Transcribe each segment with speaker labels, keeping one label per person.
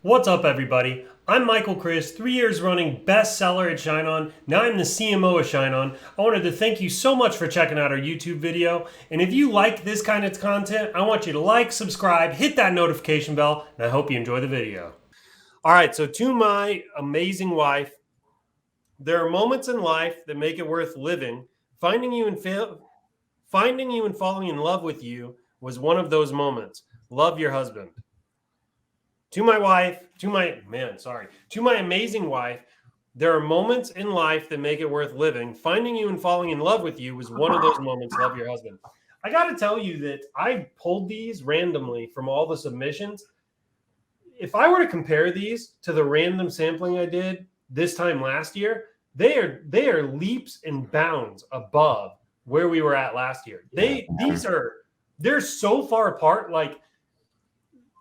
Speaker 1: What's up, everybody? I'm Michael Chris, 3 years running bestseller at ShineOn. Now I'm the CMO of ShineOn. I wanted to thank you so much for checking out our YouTube video. And if you like this kind of content, I want you to like, subscribe, hit that notification bell, and I hope you enjoy the video. All right, so to my amazing wife, there are moments in life that make it worth living. Finding you and falling in love with you was one of those moments. Love your husband. To my wife, to my amazing wife, there are moments in life that make it worth living. Finding you and falling in love with you was one of those moments. Love your husband. I got to tell you that I pulled these randomly from all the submissions. If I were to compare these to the random sampling I did this time last year, they are leaps and bounds above where we were at last year. They're so far apart. Like,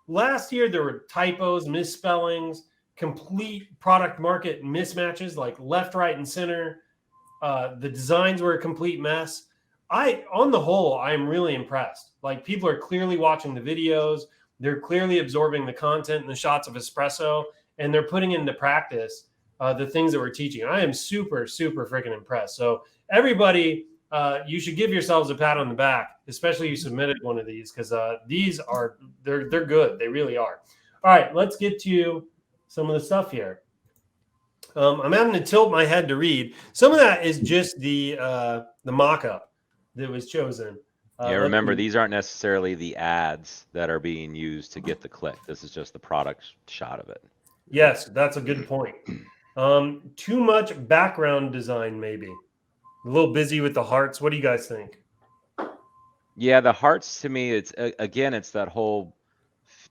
Speaker 1: last year, there were typos, misspellings, complete product market mismatches, like left, right, and center. The designs were a complete mess. On the whole, I'm really impressed. Like, people are clearly watching the videos. They're clearly absorbing the content and the shots of espresso, and they're putting into practice the things that we're teaching. I am super, super freaking impressed. So everybody, you should give yourselves a pat on the back, especially you submitted one of these, because they're good. They really are. All right, let's get to some of the stuff here. I'm having to tilt my head to read. Some of that is just the mock-up that was chosen.
Speaker 2: Remember, these aren't necessarily the ads that are being used to get the click. This is just the product shot of it.
Speaker 1: Yes, that's a good point. Too much background design, maybe. A little busy with the hearts. What do you guys think?
Speaker 2: Yeah, the hearts, to me, it's that whole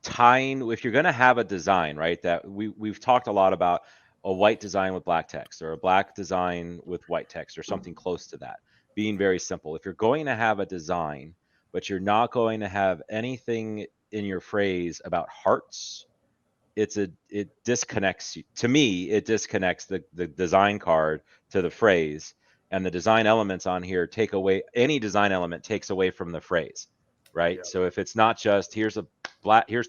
Speaker 2: tying. If you're going to have a design, right, that we've talked a lot about a white design with black text, or a black design with white text, or something close to that, being very simple. If you're going to have a design, but you're not going to have anything in your phrase about hearts, it disconnects you. To me, it disconnects the design card to the phrase, and the design elements on here take away, any design element takes away from the phrase, right? Yeah. So if it's not just here's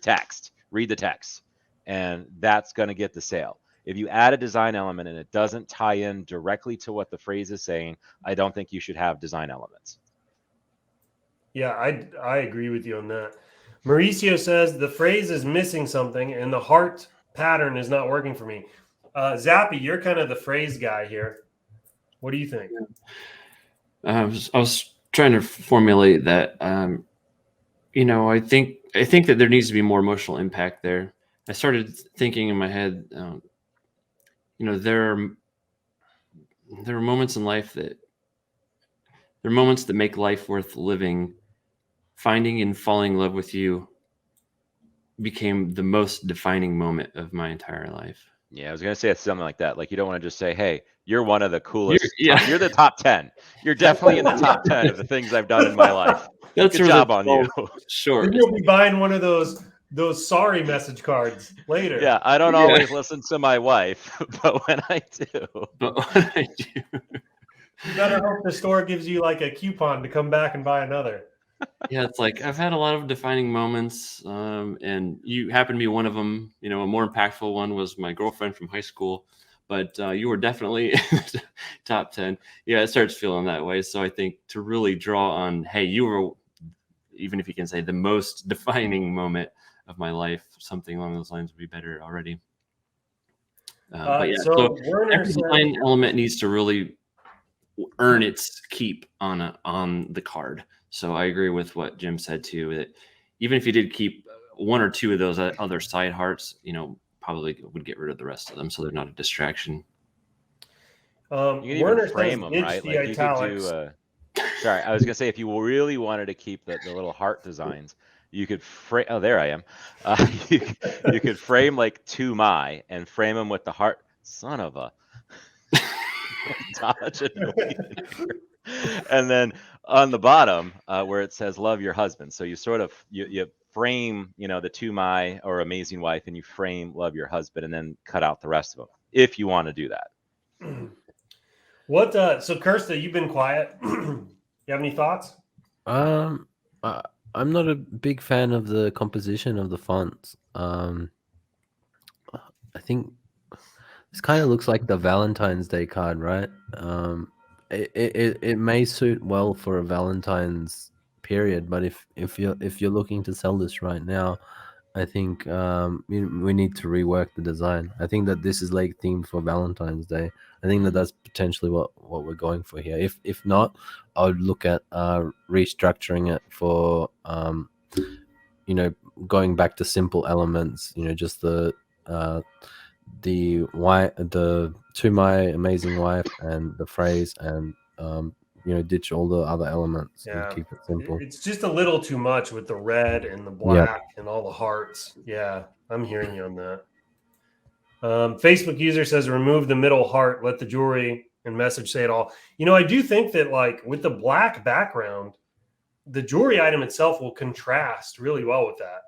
Speaker 2: text, read the text, and that's going to get the sale. If you add a design element and it doesn't tie in directly to what the phrase is saying, I don't think you should have design elements.
Speaker 1: Yeah, I agree with you on that. Mauricio says the phrase is missing something and the heart pattern is not working for me. Zappy, you're kind of the phrase guy here. What do you think?
Speaker 3: I was trying to formulate that. I think that there needs to be more emotional impact there. I started thinking in my head, there are moments in life that make life worth living. Finding and falling in love with you became the most defining moment of my entire life.
Speaker 2: Yeah, I was going to say it's something like that. Like, you don't want to just say, hey, you're one of the coolest. You're the top 10. You're definitely in the top 10 of the things I've done in my life.
Speaker 3: That's
Speaker 2: good job on you.
Speaker 1: Sure. You'll be buying one of those sorry message cards later.
Speaker 2: Yeah, I don't always listen to my wife, but when I do.
Speaker 1: You better hope the store gives you like a coupon to come back and buy another.
Speaker 3: Yeah, it's like I've had a lot of defining moments, and you happen to be one of them. A more impactful one was my girlfriend from high school, but you were definitely top 10. Yeah, it starts feeling that way. So I think to really draw on, hey, you were, even if you can say the most defining moment of my life, something along those lines would be better already. But yeah, so every design element needs to really earn its keep on the card. So I agree with what Jim said too, that even if you did keep one or two of those other side hearts, probably would get rid of the rest of them, so they're not a distraction.
Speaker 2: You can even frame them, right? Like, you could do. Sorry, I was gonna say, if you really wanted to keep the little heart designs, you could frame. Oh, there I am. You could frame like "to my" and frame them with the heart. Son of a. And then on the bottom where it says "love your husband," so you sort of you frame the "to my" or amazing wife, and you frame "love your husband," and then cut out the rest of them if you want to do that.
Speaker 1: What so Kirsta, you've been quiet. You have any thoughts?
Speaker 4: I'm not a big fan of the composition of the fonts. I think this kind of looks like the Valentine's Day card, right? It may suit well for a Valentine's period, but if you're looking to sell this right now, I think we need to rework the design. I think that this is like themed for Valentine's Day. I think that that's potentially what we're going for here. If not, I would look at restructuring it for going back to simple elements. Just the to my amazing wife and the phrase, and ditch all the other elements and keep it simple.
Speaker 1: It's just a little too much with the red and the black and all the hearts. Yeah, I'm hearing you on that. Facebook user says remove the middle heart, let the jewelry and message say it all. I do think that like with the black background, the jewelry item itself will contrast really well with that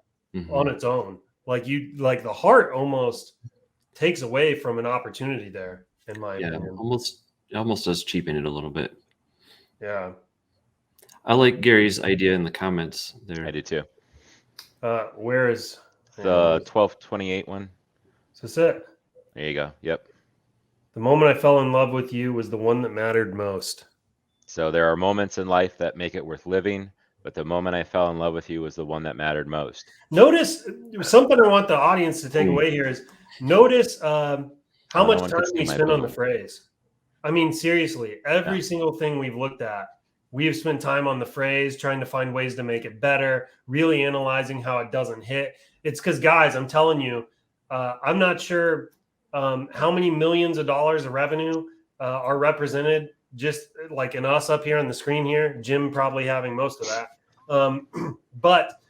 Speaker 1: on its own. Like the heart almost takes away from an opportunity there, in my opinion.
Speaker 3: Almost does cheapen it a little bit.
Speaker 1: Yeah.
Speaker 3: I like Gary's idea in the comments there.
Speaker 2: I do too.
Speaker 1: Where is
Speaker 2: the 1228 one?
Speaker 1: So that's it.
Speaker 2: There you go. Yep.
Speaker 1: The moment I fell in love with you was the one that mattered most.
Speaker 2: So there are moments in life that make it worth living, but the moment I fell in love with you was the one that mattered most.
Speaker 1: Notice something I want the audience to take away here is notice how much time we spend on the phrase. I mean, seriously, every single thing we've looked at, we have spent time on the phrase, trying to find ways to make it better, really analyzing how it doesn't hit. It's because, guys, I'm telling you, I'm not sure how many millions of dollars of revenue are represented just like in us up here on the screen here. Jim probably having most of that. But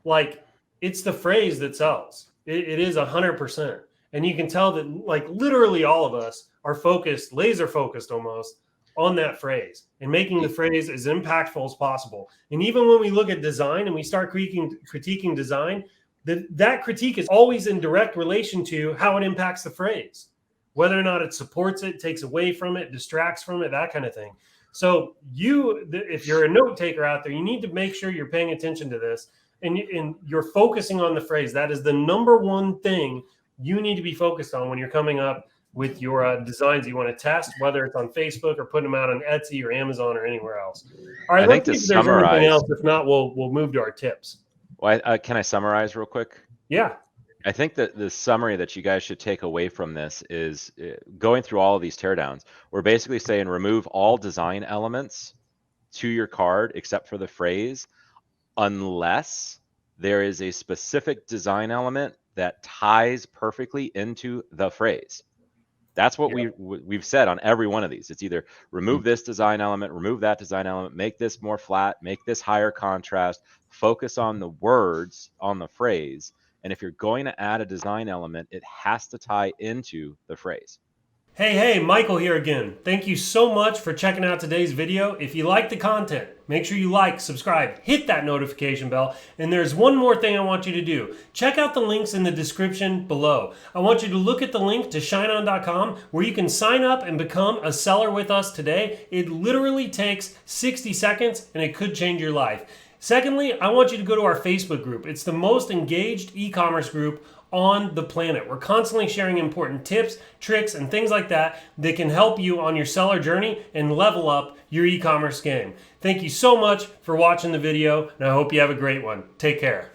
Speaker 1: like, it's the phrase that sells. It is 100%. And you can tell that like literally all of us are focused, laser focused almost on that phrase and making the phrase as impactful as possible. And even when we look at design and we start critiquing design, that critique is always in direct relation to how it impacts the phrase, whether or not it supports it, takes away from it, distracts from it, that kind of thing. So if you're a note taker out there, you need to make sure you're paying attention to this and you're focusing on the phrase. That is the number one thing you need to be focused on when you're coming up with your designs you want to test, whether it's on Facebook or putting them out on Etsy or Amazon or anywhere else. All right, let's see if there's anything else. If not, we'll move to our tips.
Speaker 2: Well, can I summarize real quick?
Speaker 1: Yeah.
Speaker 2: I think that the summary that you guys should take away from this is going through all of these teardowns. We're basically saying remove all design elements to your card except for the phrase, unless there is a specific design element that ties perfectly into the phrase. That's what we've said on every one of these. It's either remove this design element, remove that design element, make this more flat, make this higher contrast, focus on the words on the phrase. And if you're going to add a design element, it has to tie into the phrase.
Speaker 1: Hey, Michael here again. Thank you so much for checking out today's video. If you like the content, make sure you like, subscribe, hit that notification bell. And there's one more thing I want you to do. Check out the links in the description below. I want you to look at the link to ShineOn.com where you can sign up and become a seller with us today. It literally takes 60 seconds and it could change your life. Secondly, I want you to go to our Facebook group. It's the most engaged e-commerce group on the planet. We're constantly sharing important tips, tricks, and things like that that can help you on your seller journey and level up your e-commerce game. Thank you so much for watching the video, and I hope you have a great one. Take care.